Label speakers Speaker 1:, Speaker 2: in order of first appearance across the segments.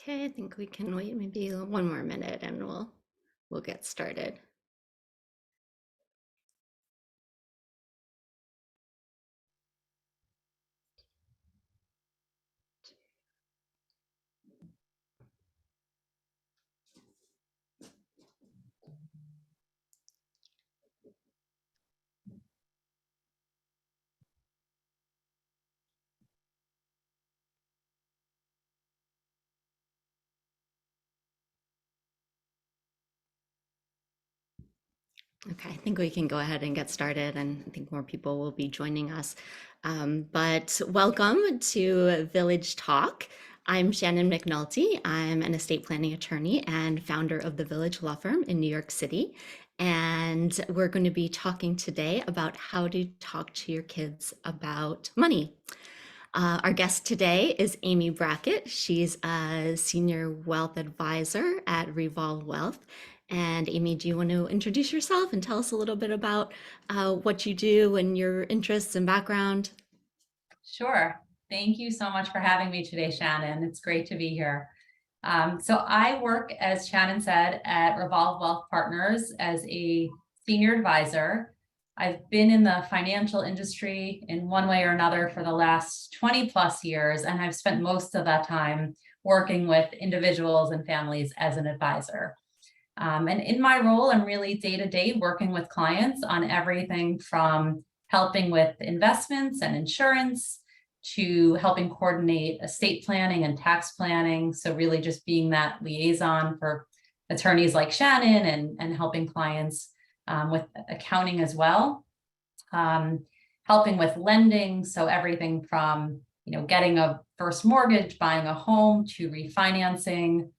Speaker 1: Okay, I think we can wait maybe one more minute and we'll get started. Okay, I think we can go ahead and get started, and I think more people will be joining us. But welcome to Village Talk. I'm Shannon McNulty. I'm an estate planning attorney and founder of the Village Law Firm in New York City. And we're going to be talking today about how to talk to your kids about money. Our guest today is Amy Brackett. She's a senior wealth advisor at Revolve Wealth. And Amy, do you want to introduce yourself and tell us a little bit about what you do and your interests and background?
Speaker 2: Sure. Thank you so much for having me today, Shannon. It's great to be here. So I work, as Shannon said, at Revolve Wealth Partners as a senior advisor. I've been in the financial industry in one way or another for the last 20 plus years, and I've spent most of that time working with individuals and families as an advisor. And in my role, I'm really day to day working with clients on everything from helping with investments and insurance to helping coordinate estate planning and tax planning. So really just being that liaison for attorneys like Shannon and helping clients with accounting as well. Helping with lending. So everything from, getting a first mortgage, buying a home, to refinancing,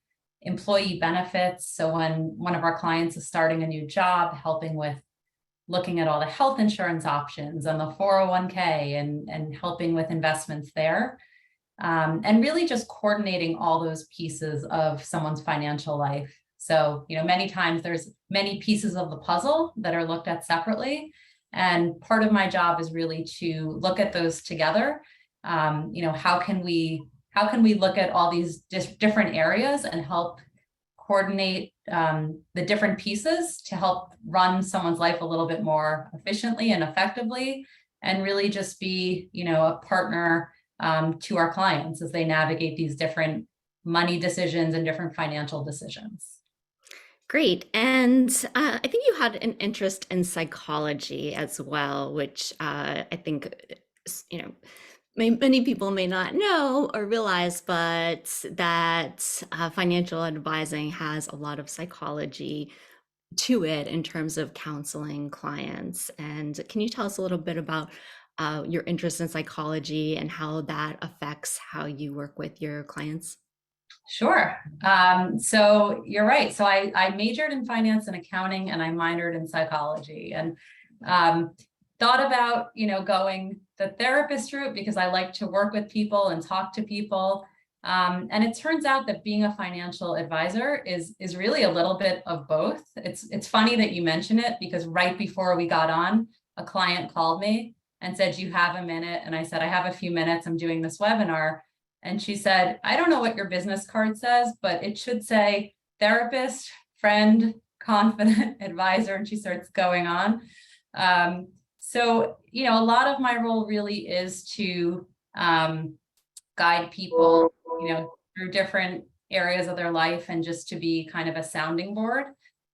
Speaker 2: employee benefits. So when one of our clients is starting a new job, helping with looking at all the health insurance options and the 401k and helping with investments there. And really just coordinating all those pieces of someone's financial life. So, many times there's many pieces of the puzzle that are looked at separately. And part of my job is really to look at those together. How can we look at all these different areas and help coordinate the different pieces to help run someone's life a little bit more efficiently and effectively, and really just be, a partner to our clients as they navigate these different money decisions and different financial decisions.
Speaker 1: Great. And I think you had an interest in psychology as well, which I think, you know, many people may not know or realize, but that financial advising has a lot of psychology to it in terms of counseling clients. And can you tell us a little bit about your interest in psychology and how that affects how you work with your clients?
Speaker 2: Sure. So you're right. So I majored in finance and accounting, and I minored in psychology, and thought about, going the therapist route because I like to work with people and talk to people. And it turns out that being a financial advisor is really a little bit of both. It's funny that you mention it because right before we got on, a client called me and said, "You have a minute?" And I said, "I have a few minutes. I'm doing this webinar." And she said, "I don't know what your business card says, but it should say therapist, friend, confident advisor." And she starts going on. So, a lot of my role really is to guide people, through different areas of their life and just to be kind of a sounding board.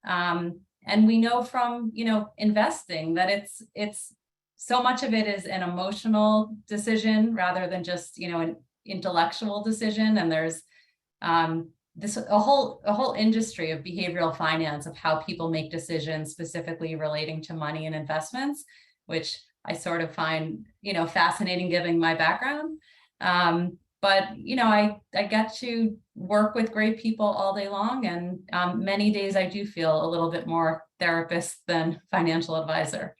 Speaker 2: And we know from, investing that it's so much of it is an emotional decision rather than just, an intellectual decision. And there's a whole industry of behavioral finance of how people make decisions specifically relating to money and investments, which I sort of find, fascinating given my background. But I get to work with great people all day long, and many days I do feel a little bit more therapist than financial advisor.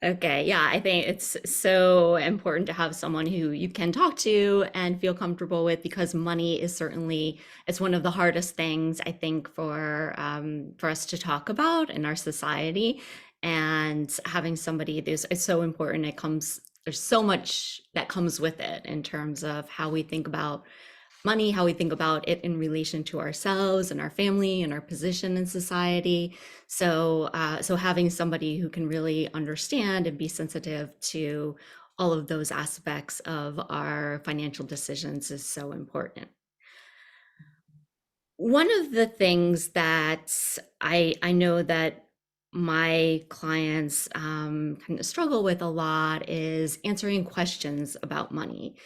Speaker 1: Okay, yeah, I think it's so important to have someone who you can talk to and feel comfortable with because money is certainly it's one of the hardest things I think for us to talk about in our society. And having somebody there's it's so important. There's so much that comes with it in terms of how we think about money, how we think about it in relation to ourselves and our family and our position in society. So having somebody who can really understand and be sensitive to all of those aspects of our financial decisions is so important. One of the things that I know that my clients kind of struggle with a lot is answering questions about money,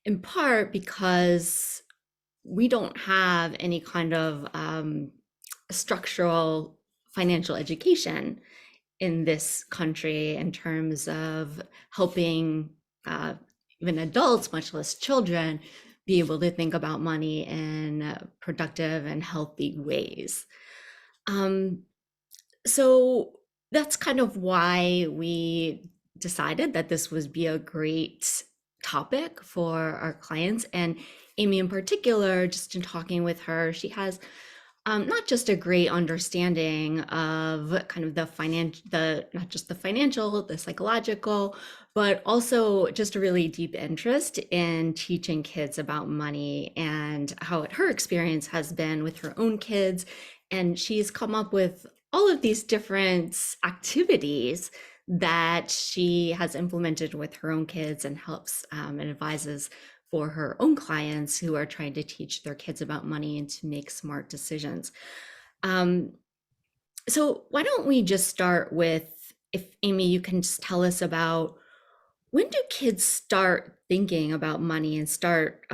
Speaker 1: in part because we don't have any kind of structural financial education in this country in terms of helping uh, even adults, much less children, be able to think about money in productive and healthy ways. Um, so that's kind of why we decided that this would be a great topic for our clients. And Amy, in particular, just in talking with her, she has not just a great understanding of kind of the financial, the not just the financial, the psychological, but also just a really deep interest in teaching kids about money and how her experience has been with her own kids. And she's come up with all of these different activities that she has implemented with her own kids and helps and advises for her own clients who are trying to teach their kids about money and to make smart decisions. Um, so why don't we just start with, if Amy, you can just tell us about, when do kids start thinking about money and start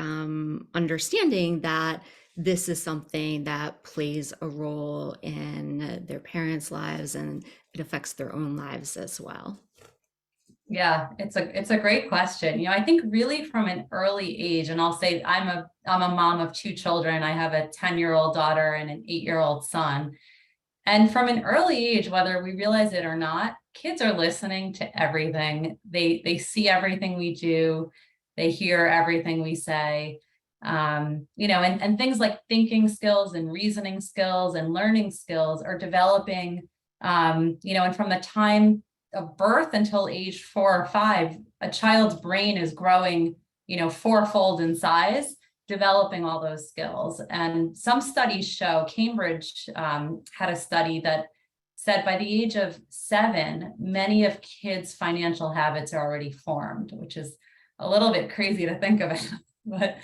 Speaker 1: understanding that this is something that plays a role in their parents' lives and it affects their own lives as well?
Speaker 2: Yeah, it's a great question. I think really from an early age, and I'll say I'm a mom of two children. I have a 10-year-old daughter and an 8-year-old son. And from an early age, whether we realize it or not, kids are listening to everything. They see everything we do, they hear everything we say. And things like thinking skills and reasoning skills and learning skills are developing, and from the time of birth until age 4 or 5, a child's brain is growing, fourfold in size, developing all those skills. And some studies show, Cambridge had a study that said by the age of 7, many of kids' financial habits are already formed, which is a little bit crazy to think of it. But,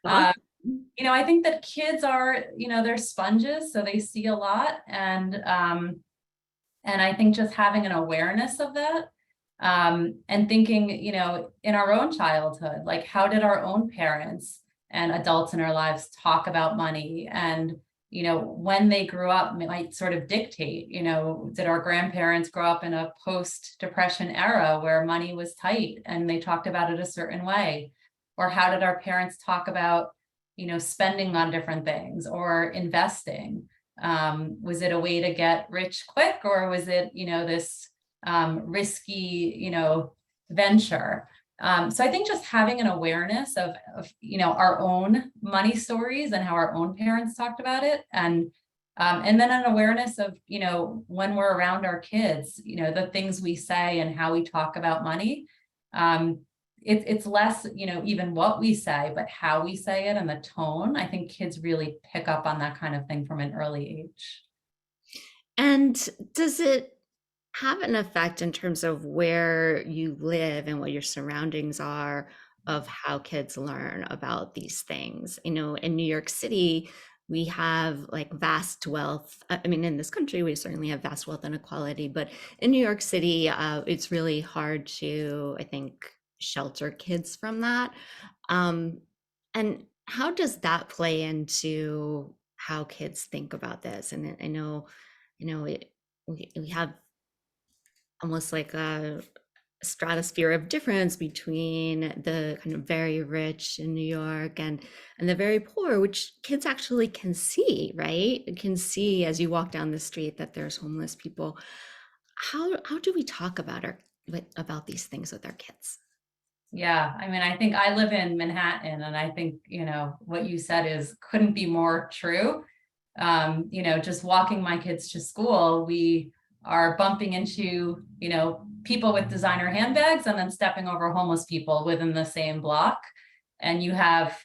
Speaker 2: I think that kids are, they're sponges, so they see a lot. And I think just having an awareness of that, and thinking, in our own childhood, like how did our own parents and adults in our lives talk about money? And, when they grew up, it might sort of dictate, did our grandparents grow up in a post-depression era where money was tight and they talked about it a certain way? Or how did our parents talk about, spending on different things or investing? Was it a way to get rich quick, or was it, this risky, venture? So I think just having an awareness of our own money stories and how our own parents talked about it, and then an awareness of when we're around our kids, the things we say and how we talk about money. It's less, even what we say, but how we say it and the tone. I think kids really pick up on that kind of thing from an early age.
Speaker 1: And does it have an effect in terms of where you live and what your surroundings are of how kids learn about these things? In New York City, we have like vast wealth. I mean, in this country, we certainly have vast wealth inequality, but in New York City, it's really hard to, I think, shelter kids from that. And how does that play into how kids think about this? And I know, we have almost like a stratosphere of difference between the kind of very rich in New York and the very poor, which kids actually can see, right? Can see as you walk down the street that there's homeless people. How do we talk about these things with our kids?
Speaker 2: Yeah, I mean, I think I live in Manhattan, and I think, what you said couldn't be more true. Just walking my kids to school, we are bumping into, people with designer handbags and then stepping over homeless people within the same block. And you have,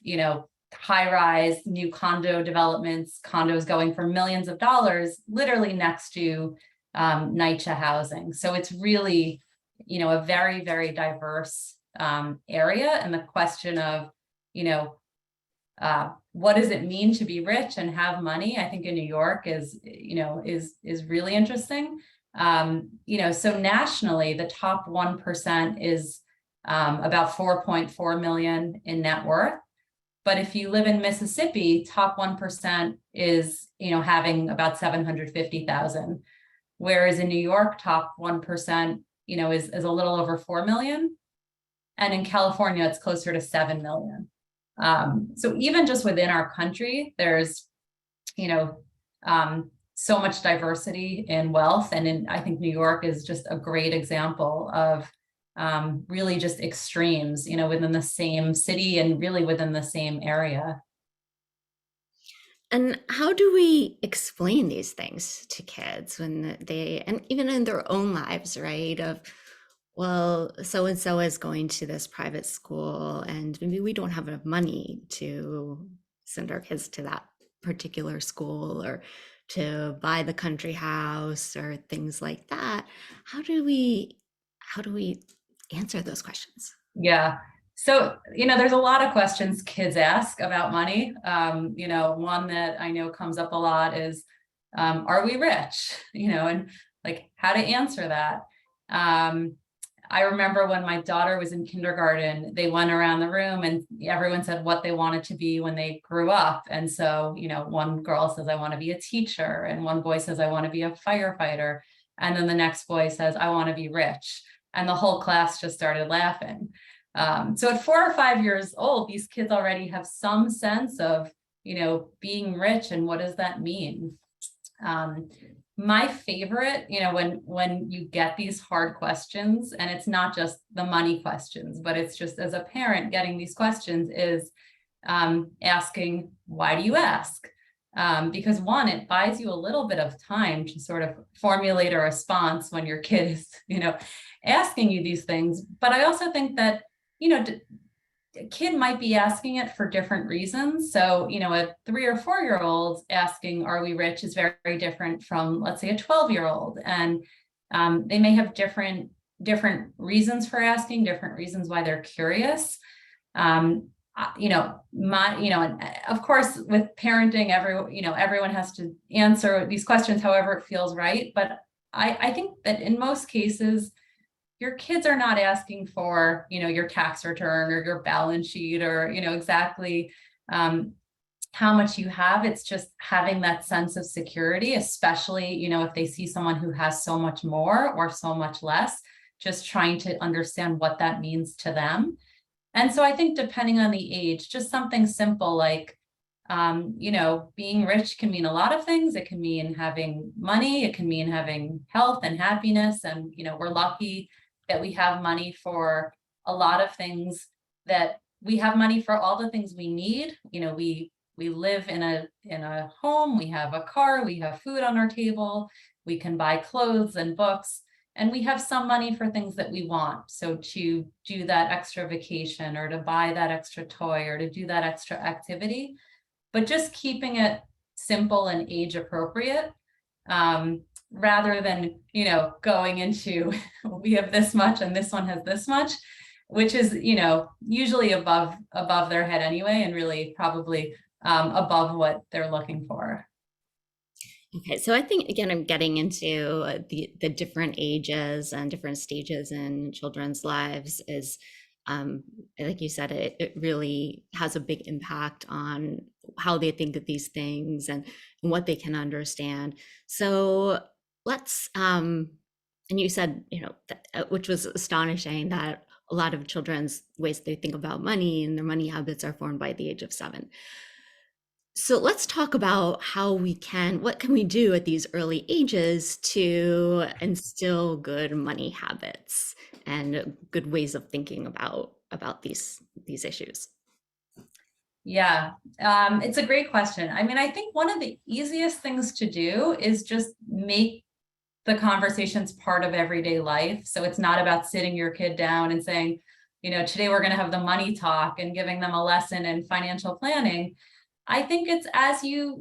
Speaker 2: high-rise new condo developments, condos going for millions of dollars, literally next to NYCHA housing. So it's really, a very, very diverse area. And the question of, what does it mean to be rich and have money, I think in New York is really interesting. So nationally, the top 1% is about 4.4 million in net worth. But if you live in Mississippi, top 1% is, having about 750,000. Whereas in New York, top 1%, is a little over 4 million. And in California, it's closer to 7 million. So even just within our country, there's, so much diversity in wealth. And I think New York is just a great example of really just extremes, within the same city and really within the same area.
Speaker 1: And how do we explain these things to kids when and even in their own lives, right? Of, well, so and so is going to this private school, and maybe we don't have enough money to send our kids to that particular school or to buy the country house or things like that. How do we answer those questions?
Speaker 2: Yeah. So, there's a lot of questions kids ask about money. One that I know comes up a lot is, are we rich? And like how to answer that. I remember when my daughter was in kindergarten, they went around the room and everyone said what they wanted to be when they grew up. And so, one girl says, I want to be a teacher. And one boy says, I want to be a firefighter. And then the next boy says, I want to be rich. And the whole class just started laughing. So at 4 or 5 years old, these kids already have some sense of, being rich and what does that mean? My favorite, when you get these hard questions, and it's not just the money questions, but it's just as a parent getting these questions is asking, why do you ask? Because one, it buys you a little bit of time to sort of formulate a response when your kid is, asking you these things. But I also think that, a kid might be asking it for different reasons. So, a 3 or 4 year old asking, are we rich, is very, very different from, let's say, a 12-year-old. And they may have different reasons for asking, different reasons why they're curious. And of course, with parenting, everyone has to answer these questions however it feels right. But I think that in most cases, your kids are not asking for, your tax return or your balance sheet or, exactly how much you have. It's just having that sense of security, especially, if they see someone who has so much more or so much less, just trying to understand what that means to them. And so I think depending on the age, just something simple like, being rich can mean a lot of things. It can mean having money. It can mean having health and happiness. And, we're lucky that we have money for a lot of things, that we have money for all the things we need. We live in a home, we have a car, we have food on our table, we can buy clothes and books, and we have some money for things that we want. So to do that extra vacation or to buy that extra toy or to do that extra activity, but just keeping it simple and age appropriate. Rather than, going into, we have this much and this one has this much, which is, usually above their head anyway, and really probably above what they're looking for.
Speaker 1: Okay, so I think, again, I'm getting into the different ages and different stages in children's lives is, like you said, it really has a big impact on how they think of these things and what they can understand. So let's, and you said, which was astonishing, that a lot of children's ways they think about money and their money habits are formed by the age of 7. So let's talk about what can we do at these early ages to instill good money habits and good ways of thinking about these issues.
Speaker 2: Yeah, it's a great question. I mean, I think one of the easiest things to do is just make the conversations part of everyday life. So it's not about sitting your kid down and saying, today we're going to have the money talk and giving them a lesson in financial planning. I think it's as you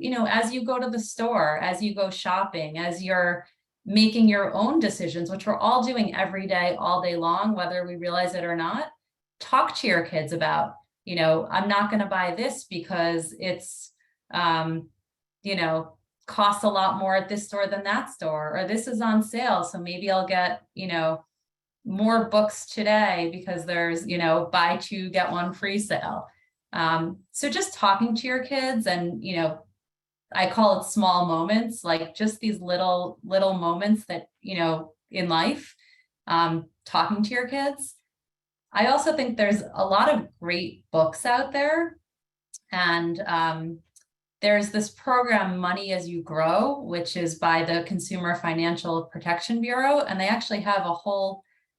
Speaker 2: go to the store, as you go shopping, as you're making your own decisions, which we're all doing every day, all day long, whether we realize it or not. Talk to your kids about, I'm not going to buy this because it's, um, costs a lot more at this store than that store, or this is on sale. So maybe I'll get, more books today because there's, buy two, get one free sale. So just talking to your kids and, I call it small moments, like just these little moments that, in life, talking to your kids. I also think there's a lot of great books out there. And there's this program, Money as You Grow, which is by the Consumer Financial Protection Bureau. And they actually have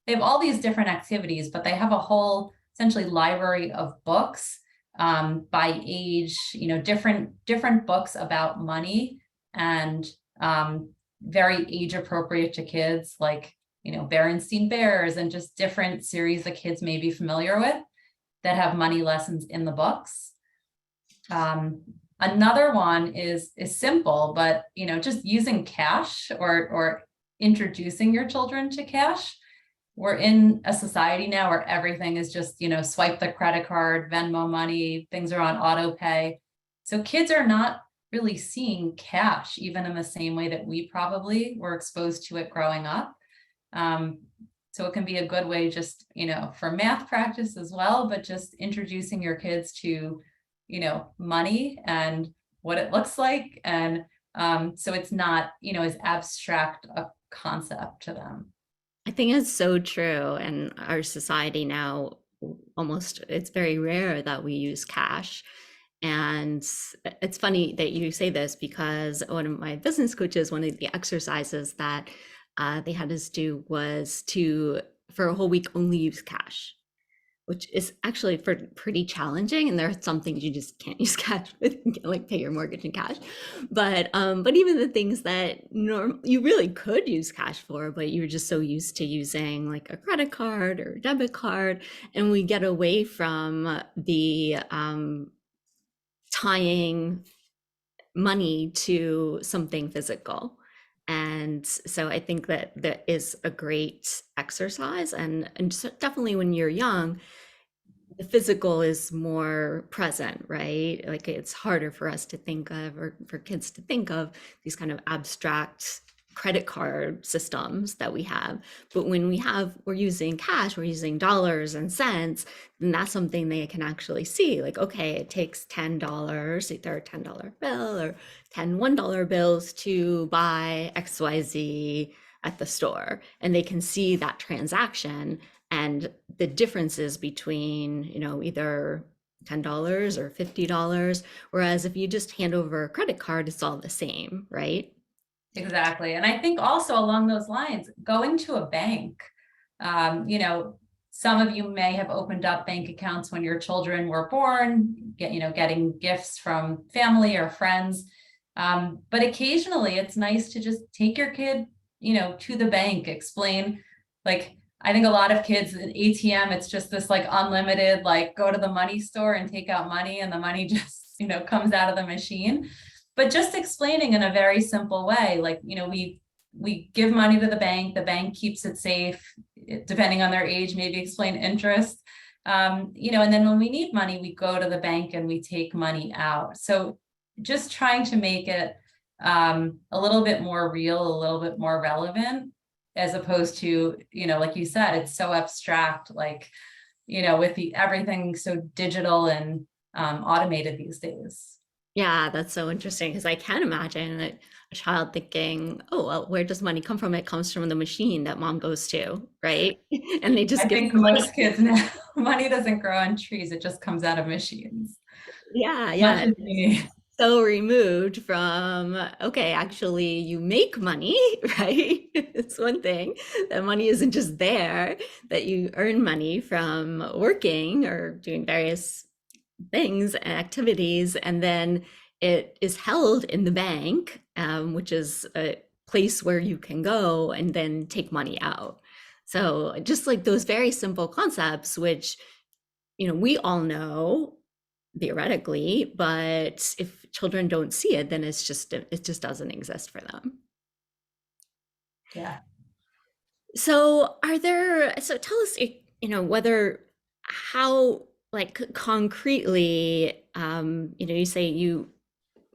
Speaker 2: they have all these different activities, but they have a whole essentially library of books by age, different books about money and very age appropriate to kids, like, Berenstain Bears and just different series that kids may be familiar with that have money lessons in the books. Another one is simple, but, just using cash or introducing your children to cash. We're in a society now where everything is just, swipe the credit card, Venmo money, things are on auto pay. So kids are not really seeing cash, even in the same way that we probably were exposed to it growing up. So it can be a good way just, for math practice as well, but just introducing your kids to, money and what it looks like. And so it's not, as abstract a concept to them.
Speaker 1: I think it's so true. In our society now, it's very rare that we use cash. And it's funny that you say this because one of my business coaches, one of the exercises that they had us do was for a whole week, only use cash, which is actually pretty challenging. And there are some things you just can't use cash with, you can't like pay your mortgage in cash. But even the things that you really could use cash for, but you're just so used to using like a credit card or debit card, and we get away from the tying money to something physical. And so I think that is a great exercise. And so definitely when you're young, the physical is more present, right? Like it's harder for us to think of, or for kids to think of, these kind of abstract credit card systems that we have. But when we're using cash, we're using dollars and cents, then that's something they can actually see. Like, okay, it takes $10, either a $10 bill or 10 $1 bills to buy XYZ at the store. And they can see that transaction and the differences between, either $10 or $50. Whereas if you just hand over a credit card, it's all the same, right?
Speaker 2: Exactly. And I think also along those lines, going to a bank, some of you may have opened up bank accounts when your children were born, getting gifts from family or friends. But occasionally it's nice to just take your kid, to the bank, explain, like, I think a lot of kids at ATM, it's just this like unlimited, like go to the money store and take out money and the money just, comes out of the machine. But just explaining in a very simple way, like, we give money to the bank keeps it safe, depending on their age, maybe explain interest, and then when we need money, we go to the bank and we take money out. So just trying to make it a little bit more real, a little bit more relevant, as opposed to, like you said, it's so abstract, like, with everything so digital and automated these days.
Speaker 1: Yeah, that's so interesting because I can imagine that a child thinking, oh, well, where does money come from? It comes from the machine that mom goes to, right? And they just
Speaker 2: I
Speaker 1: give
Speaker 2: think
Speaker 1: the money.
Speaker 2: most kids now, money doesn't grow on trees, it just comes out of machines.
Speaker 1: Yeah,
Speaker 2: Much
Speaker 1: yeah.
Speaker 2: as we need.
Speaker 1: So removed from, okay, actually you make money, right? It's one thing. That money isn't just there, that you earn money from working or doing various things and activities, and then it is held in the bank, which is a place where you can go and then take money out. So just like those very simple concepts, which, we all know theoretically, but if children don't see it, then it just doesn't exist for them.
Speaker 2: Yeah.
Speaker 1: So tell us, whether how like concretely, you say you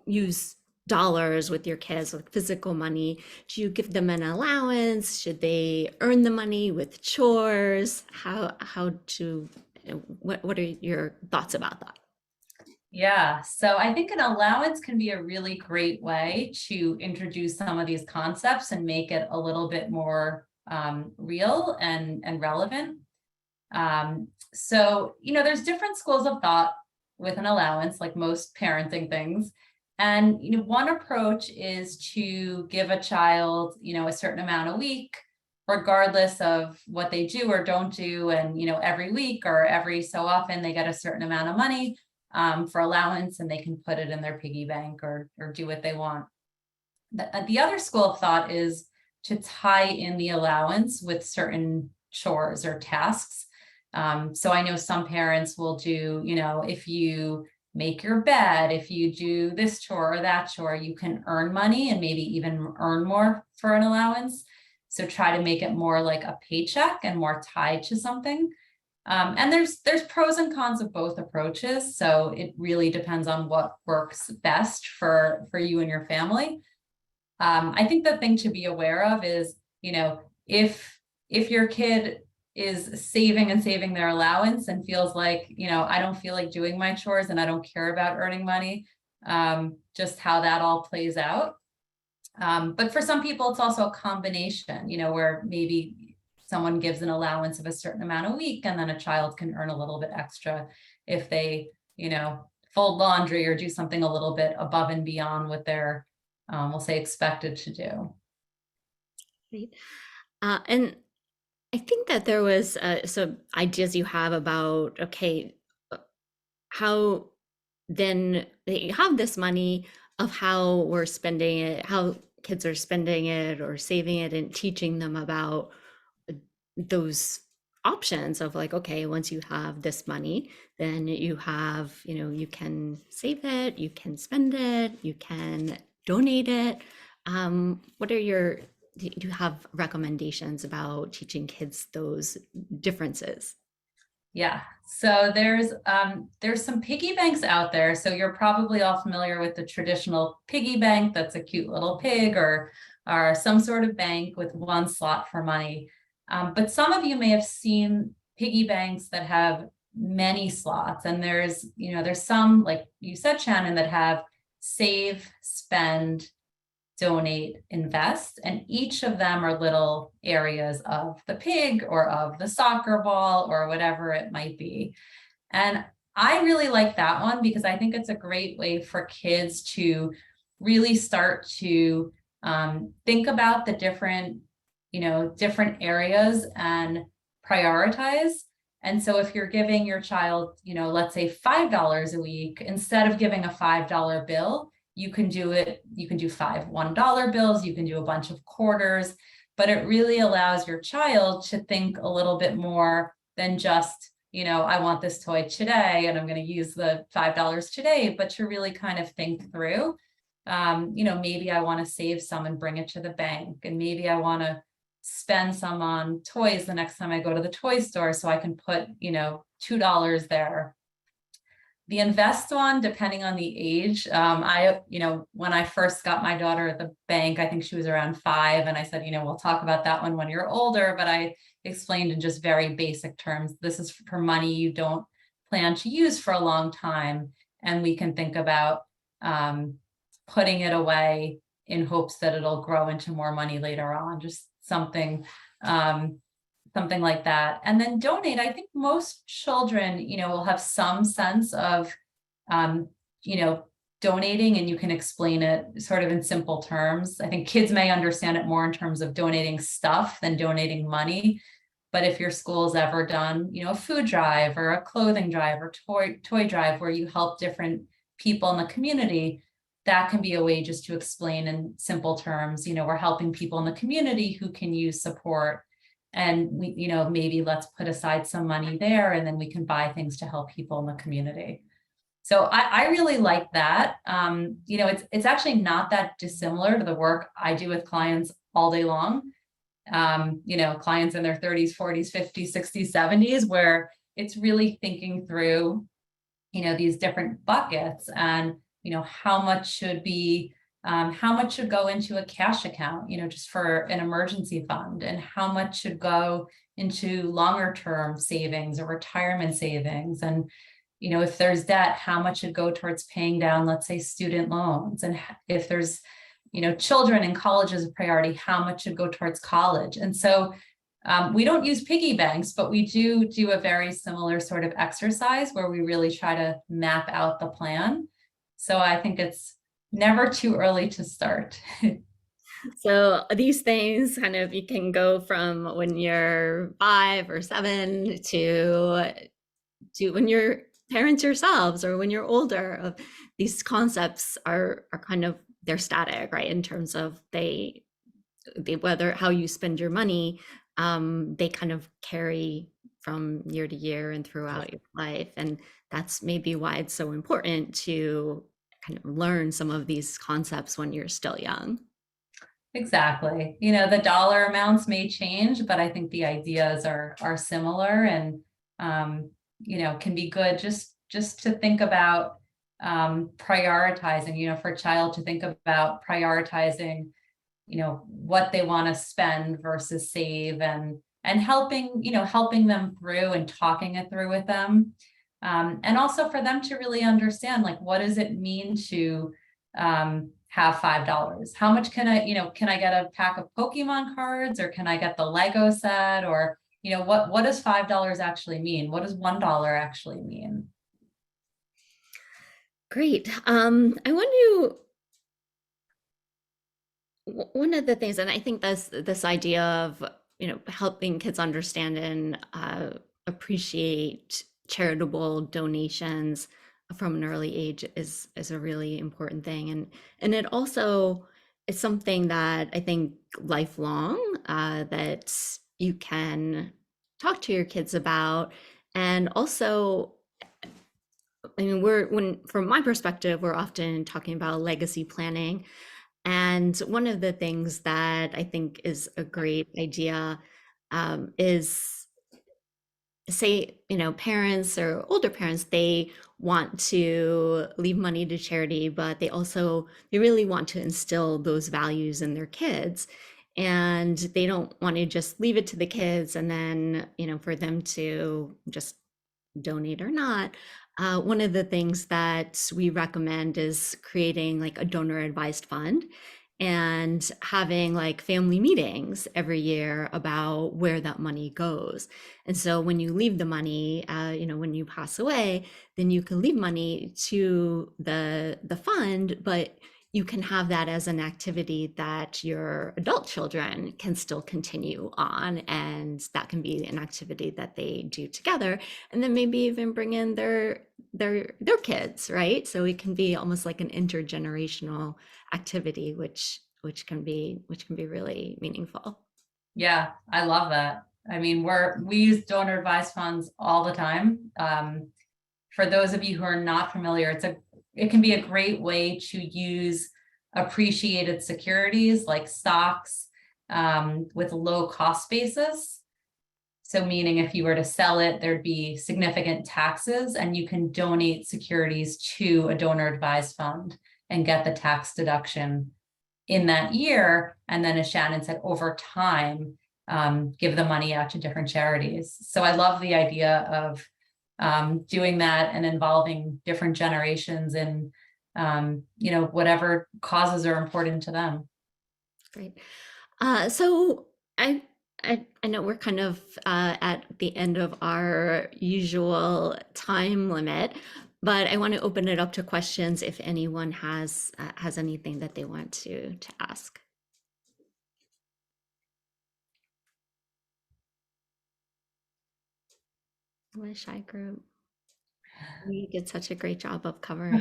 Speaker 1: use dollars with your kids, like physical money. Do you give them an allowance? Should they earn the money with chores? What are your thoughts about that?
Speaker 2: Yeah, so I think an allowance can be a really great way to introduce some of these concepts and make it a little bit more real and relevant. So, there's different schools of thought with an allowance, like most parenting things. And, one approach is to give a child, a certain amount a week, regardless of what they do or don't do. And, every week or every so often they get a certain amount of money for allowance, and they can put it in their piggy bank or do what they want. The other school of thought is to tie in the allowance with certain chores or tasks. So I know some parents will do, if you make your bed, if you do this chore or that chore, you can earn money and maybe even earn more for an allowance. So try to make it more like a paycheck and more tied to something. And there's pros and cons of both approaches. So it really depends on what works best for you and your family. I think the thing to be aware of is, if your kid is saving and saving their allowance and feels like, I don't feel like doing my chores and I don't care about earning money, just how that all plays out. But for some people, it's also a combination, where maybe someone gives an allowance of a certain amount a week, and then a child can earn a little bit extra if they, fold laundry or do something a little bit above and beyond what they're, we'll say, expected to do.
Speaker 1: Right. And I think that there was some ideas you have about, okay, how then they have this money of how we're spending it, how kids are spending it or saving it, and teaching them about those options of like, okay, once you have this money, then you have, you can save it, you can spend it, you can donate it. Do you have recommendations about teaching kids those differences?
Speaker 2: Yeah. So there's some piggy banks out there. So you're probably all familiar with the traditional piggy bank that's a cute little pig, or some sort of bank with one slot for money. But some of you may have seen piggy banks that have many slots. And there's some, like you said, Shannon, that have save, spend, donate, invest, and each of them are little areas of the pig or of the soccer ball or whatever it might be. And I really like that one because I think it's a great way for kids to really start to think about the different areas and prioritize. And so if you're giving your child, let's say $5 a week, instead of giving a $5 bill, you can do 5 $1 bills, you can do a bunch of quarters, but it really allows your child to think a little bit more than just, I want this toy today and I'm going to use the $5 today, but to really kind of think through, maybe I want to save some and bring it to the bank, and maybe I want to spend some on toys the next time I go to the toy store so I can put, $2 there. The invest one, depending on the age, when I first got my daughter at the bank, I think she was around 5, and I said, we'll talk about that one when you're older, but I explained in just very basic terms, this is for money you don't plan to use for a long time, and we can think about putting it away in hopes that it'll grow into more money later on, just something like that. And then donate. I think most children, will have some sense of, donating, and you can explain it sort of in simple terms. I think kids may understand it more in terms of donating stuff than donating money. But if your school's ever done, a food drive or a clothing drive or toy drive where you help different people in the community, that can be a way just to explain in simple terms, we're helping people in the community who can use support. and we, maybe let's put aside some money there, and then we can buy things to help people in the community. So I really like that. It's actually not that dissimilar to the work I do with clients all day long. Clients in their 30s, 40s, 50s, 60s, 70s, where it's really thinking through, these different buckets, and, how much should be, how much should go into a cash account, just for an emergency fund, and how much should go into longer term savings or retirement savings. And, if there's debt, how much should go towards paying down, let's say, student loans. And if there's, children in college as a priority, how much should go towards college. And so we don't use piggy banks, but we do a very similar sort of exercise where we really try to map out the plan. So I think it's never too early to start.
Speaker 1: So these things kind of, you can go from when you're 5 or 7 to when you're parents yourselves, or when you're older. These concepts are kind of, they're static, right? In terms of they whether how you spend your money, they kind of carry from year to year and throughout your life. And that's maybe why it's so important to kind of learn some of these concepts when you're still young.
Speaker 2: Exactly. The dollar amounts may change, but I think the ideas are similar, and can be good just to think about prioritizing, for a child to think about prioritizing, what they want to spend versus save, and helping them through and talking it through with them. And also for them to really understand, like, what does it mean to have $5? How much can I get a pack of Pokemon cards, or can I get the Lego set? Or, what does $5 actually mean? What does $1 actually mean?
Speaker 1: Great. I want to, one of the things, and I think this idea of, helping kids understand and appreciate charitable donations from an early age is a really important thing. And it also is something that I think lifelong, that you can talk to your kids about. And also, I mean, from my perspective, we're often talking about legacy planning. And one of the things that I think is a great idea, is, say, parents or older parents, they want to leave money to charity, but they really want to instill those values in their kids. And they don't want to just leave it to the kids and then, for them to just donate or not. One of the things that we recommend is creating like a donor advised fund, and having like family meetings every year about where that money goes. And so when you leave the money, when you pass away, then you can leave money to the fund, but you can have that as an activity that your adult children can still continue on, and that can be an activity that they do together, and then maybe even bring in their kids, right? So it can be almost like an intergenerational activity, which can be really meaningful.
Speaker 2: Yeah, I love that. I mean, we use donor advised funds all the time. For those of you who are not familiar, it can be a great way to use appreciated securities like stocks, with low cost basis. So meaning if you were to sell it, there'd be significant taxes, and you can donate securities to a donor advised fund and get the tax deduction in that year. And then, as Shannon said, over time, give the money out to different charities. So I love the idea of doing that and involving different generations in, whatever causes are important to them.
Speaker 1: Great. So I know we're kind of at the end of our usual time limit, but I want to open it up to questions if anyone has anything that they want to ask. What a shy group. You did such a great job of covering.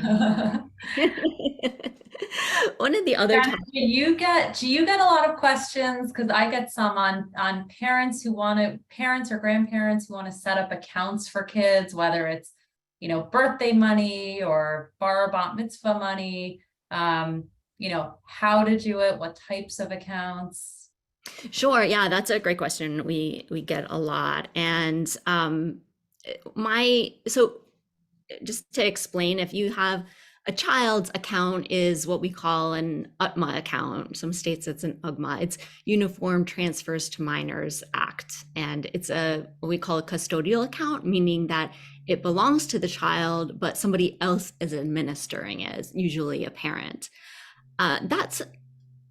Speaker 1: One of the other
Speaker 2: Shannon, do you get a lot of questions? Because I get some on parents or grandparents who want to set up accounts for kids, whether it's, birthday money or bar bat mitzvah money, how to do it, what types of accounts.
Speaker 1: Sure, yeah, that's a great question. We get a lot. And my so just to explain, if you have a child's account is what we call an UTMA account. Some states it's an UGMA. It's Uniform Transfers to Minors Act. And it's what we call a custodial account, meaning that it belongs to the child, but somebody else is administering it, usually a parent. That's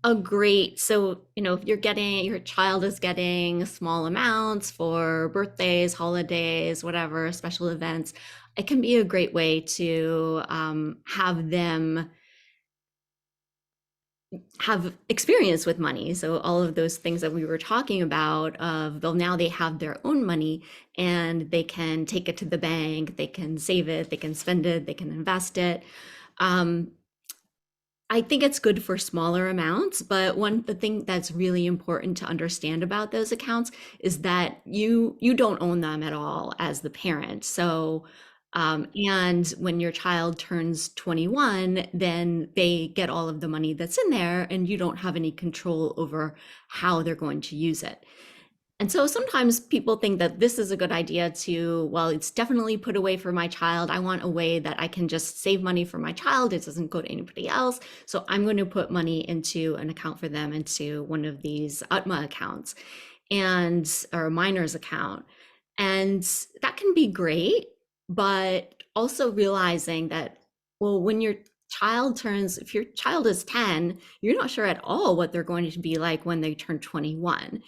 Speaker 1: a great, so, if your child is getting small amounts for birthdays, holidays, whatever, special events, it can be a great way to have them have experience with money. So all of those things that we were talking about now they have their own money and they can take it to the bank, they can save it, they can spend it, they can invest it. I think it's good for smaller amounts, but the thing that's really important to understand about those accounts is that you don't own them at all as the parent. So, and when your child turns 21, then they get all of the money that's in there, and you don't have any control over how they're going to use it. And so sometimes people think that this is a good idea well, it's definitely put away for my child. I want a way that I can just save money for my child. It doesn't go to anybody else. So I'm going to put money into an account for them, into one of these UTMA accounts or a minor's account. And that can be great, but also realizing that, well, if your child is 10, you're not sure at all what they're going to be like when they turn 21.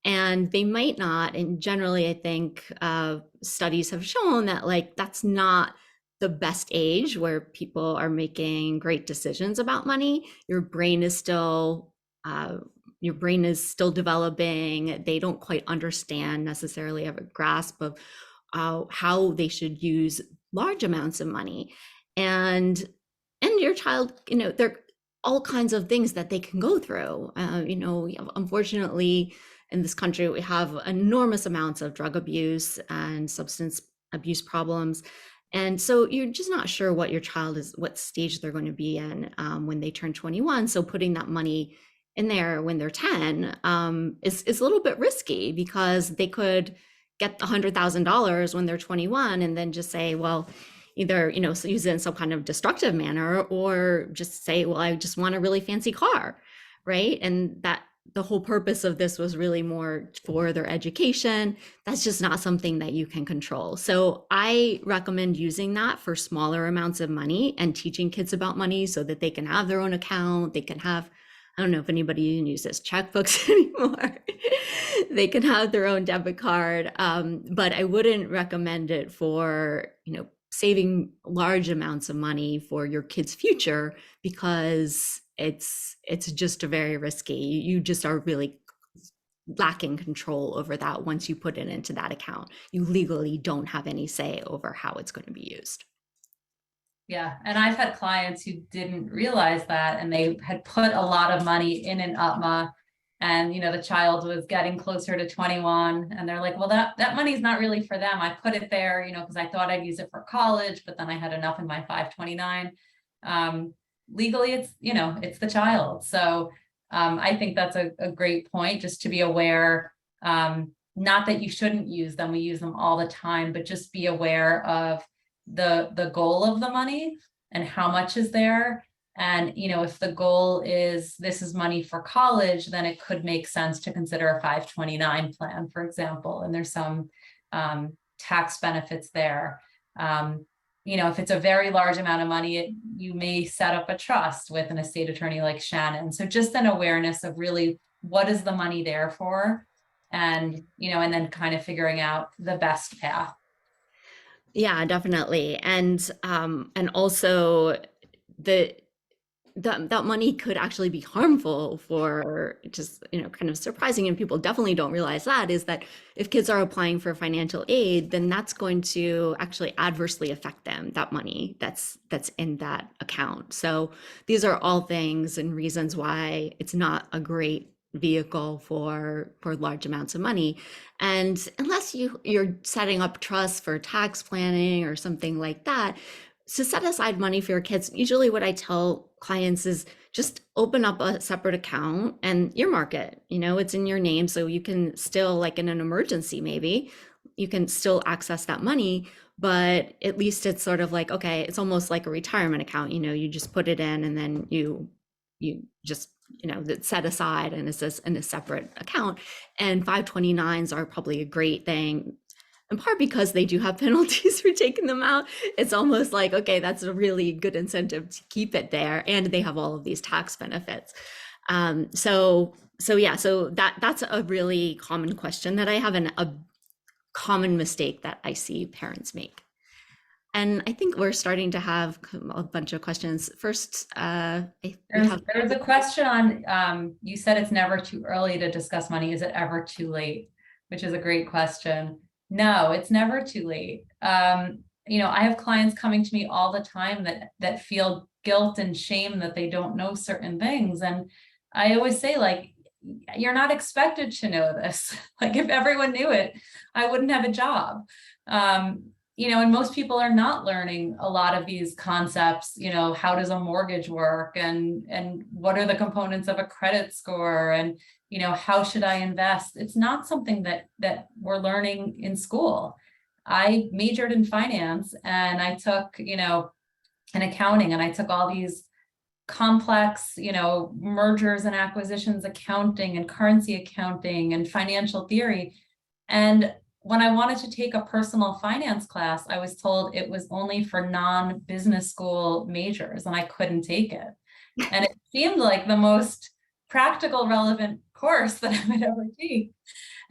Speaker 1: And they might not. And generally, I think studies have shown that that's not the best age where people are making great decisions about money. Your brain is still developing. They don't quite understand necessarily, have a grasp of how they should use large amounts of money. And your child, there are all kinds of things that they can go through. Unfortunately, in this country, we have enormous amounts of drug abuse and substance abuse problems. And so you're just not sure what stage they're going to be in when they turn 21. So putting that money in there when they're 10 is a little bit risky, because they could get $100,000 when they're 21 and then just say, well, either, use it in some kind of destructive manner, or just say, well, I just want a really fancy car, right? And that the whole purpose of this was really more for their education. That's just not something that you can control. So I recommend using that for smaller amounts of money and teaching kids about money so that they can have their own account. They can have, I don't know if anybody even uses checkbooks anymore. They can have their own debit card. But I wouldn't recommend it for, saving large amounts of money for your kid's future, because it's just a very risky. You just are really lacking control over that. Once you put it into that account, you legally don't have any say over how it's going to be used.
Speaker 2: Yeah, and I've had clients who didn't realize that, and they had put a lot of money in an UTMA, and the child was getting closer to 21, and they're like, well, that money's not really for them. I put it there, because I thought I'd use it for college, but then I had enough in my 529. Legally, it's the child. So I think that's a great point, just to be aware. Not that you shouldn't use them, we use them all the time, but just be aware of the goal of the money and how much is there. And, if the goal is this is money for college, then it could make sense to consider a 529 plan, for example. And there's some tax benefits there. If it's a very large amount of money, you may set up a trust with an estate attorney like Shannon. So just an awareness of really what is the money there for, and, and then kind of figuring out the best path.
Speaker 1: Yeah, definitely. And also the that money could actually be harmful for just, kind of surprising, and people definitely don't realize that, is that if kids are applying for financial aid, then that's going to actually adversely affect them, that money that's in that account. So these are all things and reasons why it's not a great vehicle for large amounts of money. And unless you're setting up trusts for tax planning or something like that, to set aside money for your kids, usually what I tell clients is just open up a separate account and earmark it. It's in your name, so you can still, like in an emergency, maybe you can still access that money, but at least it's sort of like, okay, it's almost like a retirement account. You just put it in, and then you just, that's set aside, and it's just in a separate account. And 529s are probably a great thing, in part because they do have penalties for taking them out. It's almost like, okay, that's a really good incentive to keep it there, and they have all of these tax benefits. So yeah, so that's a really common question that I have, and a common mistake that I see parents make. And I think we're starting to have a bunch of questions. First,
Speaker 2: There's a question on, you said it's never too early to discuss money. Is it ever too late? Which is a great question. No, it's never too late. I have clients coming to me all the time that feel guilt and shame that they don't know certain things. And I always say, like, you're not expected to know this. Like, if everyone knew it, I wouldn't have a job. And most people are not learning a lot of these concepts. How does a mortgage work, and what are the components of a credit score, and how should I invest? It's not something that we're learning in school. I majored in finance, and I took, an accounting, and I took all these complex, mergers and acquisitions accounting and currency accounting and financial theory. And when I wanted to take a personal finance class, I was told it was only for non-business school majors, and I couldn't take it. And it seemed like the most practical, relevant course that I would ever take.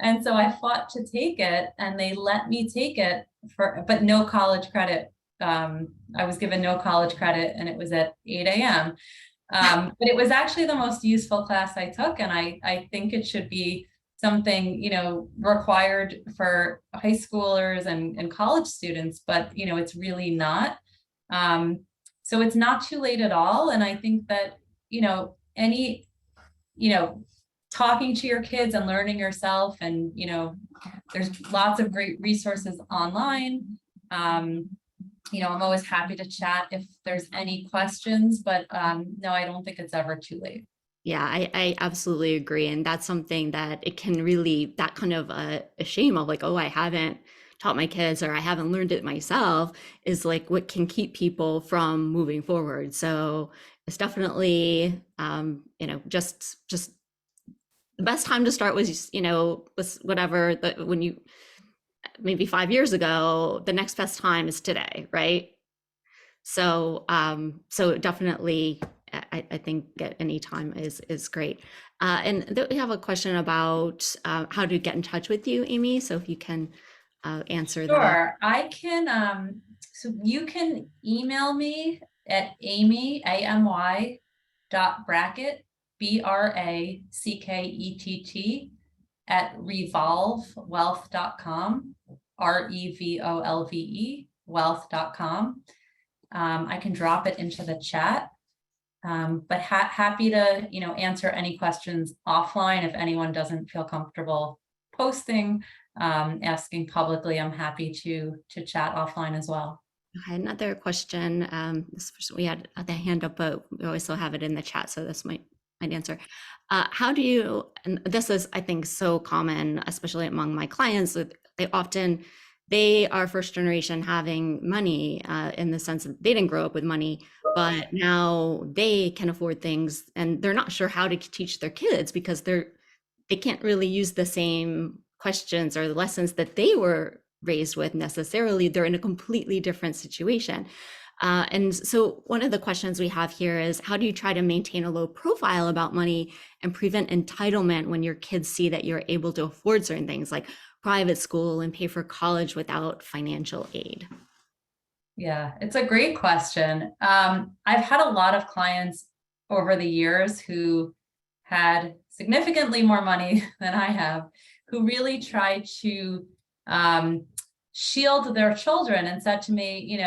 Speaker 2: And so I fought to take it, and they let me take it but no college credit. I was given no college credit, and it was at 8 a.m. But it was actually the most useful class I took. And I think it should be something, required for high schoolers and college students, but, it's really not. So it's not too late at all. And I think that, talking to your kids and learning yourself, and, there's lots of great resources online. I'm always happy to chat if there's any questions, but no, I don't think it's ever too late.
Speaker 1: Yeah, I absolutely agree. And that's something that it can really, that kind of a shame of like, oh, I haven't taught my kids, or I haven't learned it myself, is like what can keep people from moving forward. So it's definitely, just the best time to start was, was whatever, when you, maybe 5 years ago, the next best time is today, right? So, so definitely, I think at any time is great. And we have a question about how to get in touch with you, Amy. So if you can answer that.
Speaker 2: Sure, I can. So you can email me at amy.brackett, BRACKETT, at revolvewealth.com, REVOLVE, wealth.com. I can drop it into the chat. But happy to, answer any questions offline. If anyone doesn't feel comfortable posting, asking publicly, I'm happy to chat offline as well.
Speaker 1: Okay, another question. This person, we had the hand up, but we also have it in the chat, so this might answer. How do you, and this is, I think, so common, especially among my clients, they are first generation having money, in the sense that they didn't grow up with money, but now they can afford things, and they're not sure how to teach their kids because they can't really use the same questions or the lessons that they were raised with necessarily. They're in a completely different situation. And so one of the questions we have here is, how do you try to maintain a low profile about money and prevent entitlement when your kids see that you're able to afford certain things like private school and pay for college without financial aid?
Speaker 2: Yeah, it's a great question. I've had a lot of clients over the years who had significantly more money than I have, who really tried to shield their children and said to me,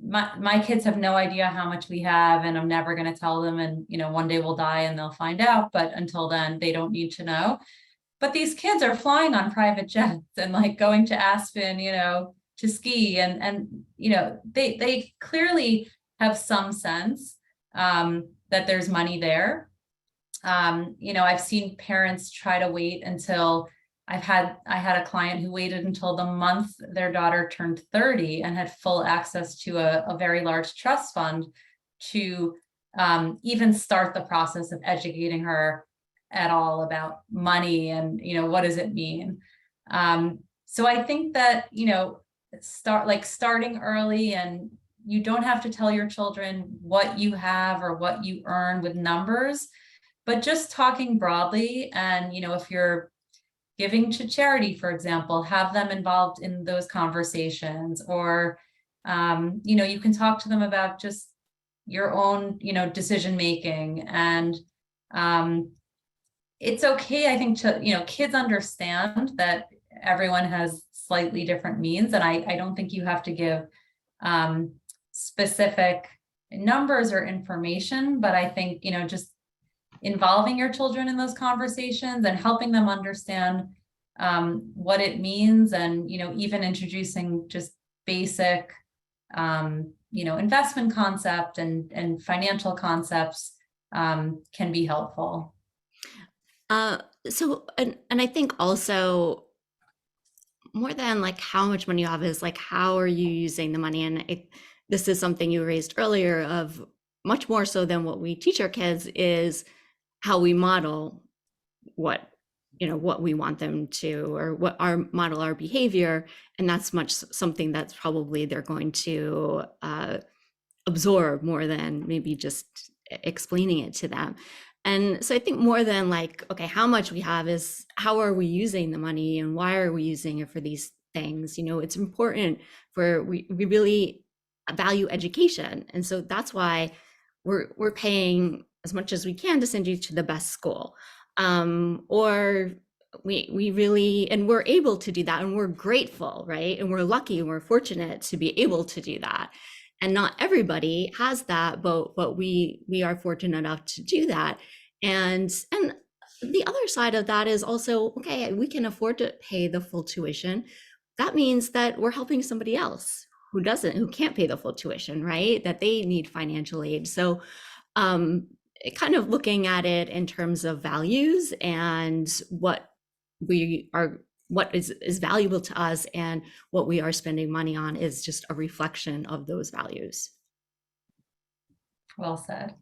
Speaker 2: my kids have no idea how much we have, and I'm never going to tell them. And, one day we'll die and they'll find out. But until then, they don't need to know. But these kids are flying on private jets and like going to Aspen, to ski. And they clearly have some sense that there's money there. I've seen parents try to wait until I had a client who waited until the month their daughter turned 30 and had full access to a very large trust fund to even start the process of educating her at all about money and, what does it mean? So I think that, starting early, and you don't have to tell your children what you have or what you earn with numbers, but just talking broadly. And, if you're giving to charity, for example, have them involved in those conversations, or, you can talk to them about just your own, decision making. And it's okay, I think, to, kids understand that everyone has slightly different means. And I don't think you have to give specific numbers or information, but I think, just involving your children in those conversations and helping them understand what it means, and even introducing just basic investment concept and financial concepts can be helpful.
Speaker 1: So I think also, more than like how much money you have, is like how are you using the money? And this is something you raised earlier, of much more so than what we teach our kids is how we model what we want them to, or what model our behavior. And that's something that's probably they're going to absorb more than maybe just explaining it to them. And so I think more than like, okay, how much we have, is how are we using the money and why are we using it for these things? It's important we really value education. And so that's why we're paying as much as we can to send you to the best school. Or we really, and we're able to do that, and we're grateful, right? And we're lucky and we're fortunate to be able to do that. And not everybody has that, but we are fortunate enough to do that. And the other side of that is also, okay, we can afford to pay the full tuition. That means that we're helping somebody else who can't pay the full tuition, right? That they need financial aid. So kind of looking at it in terms of values and what is valuable to us, and what we are spending money on is just a reflection of those values.
Speaker 2: Well said.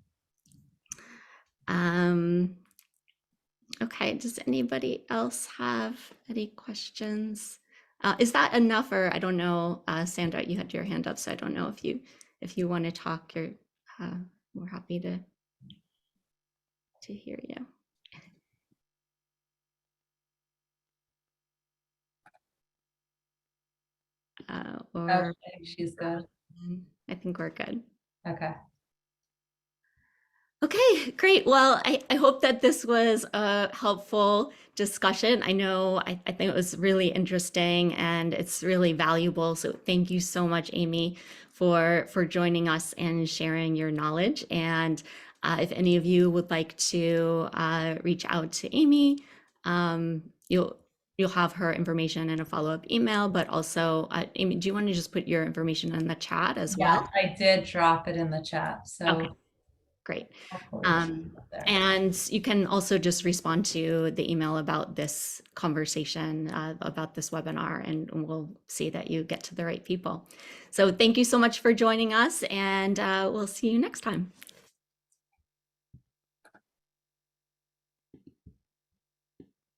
Speaker 1: Okay, does anybody else have any questions? Is that enough? Or I don't know, Sandra, you had your hand up, so I don't know if you want to talk. We're happy to hear you.
Speaker 2: Oh, she's good.
Speaker 1: I think we're good.
Speaker 2: Okay.
Speaker 1: Okay, great. Well, I hope that this was a helpful discussion. I know I think it was really interesting and it's really valuable. So thank you so much, Amy, for joining us and sharing your knowledge. And if any of you would like to reach out to Amy, you'll have her information in a follow-up email, but also, Amy, do you want to just put your information in the chat as well?
Speaker 2: I did drop it in the chat. So
Speaker 1: okay. Great. And you can also just respond to the email about this conversation, about this webinar, and we'll see that you get to the right people. So thank you so much for joining us, and we'll see you next time.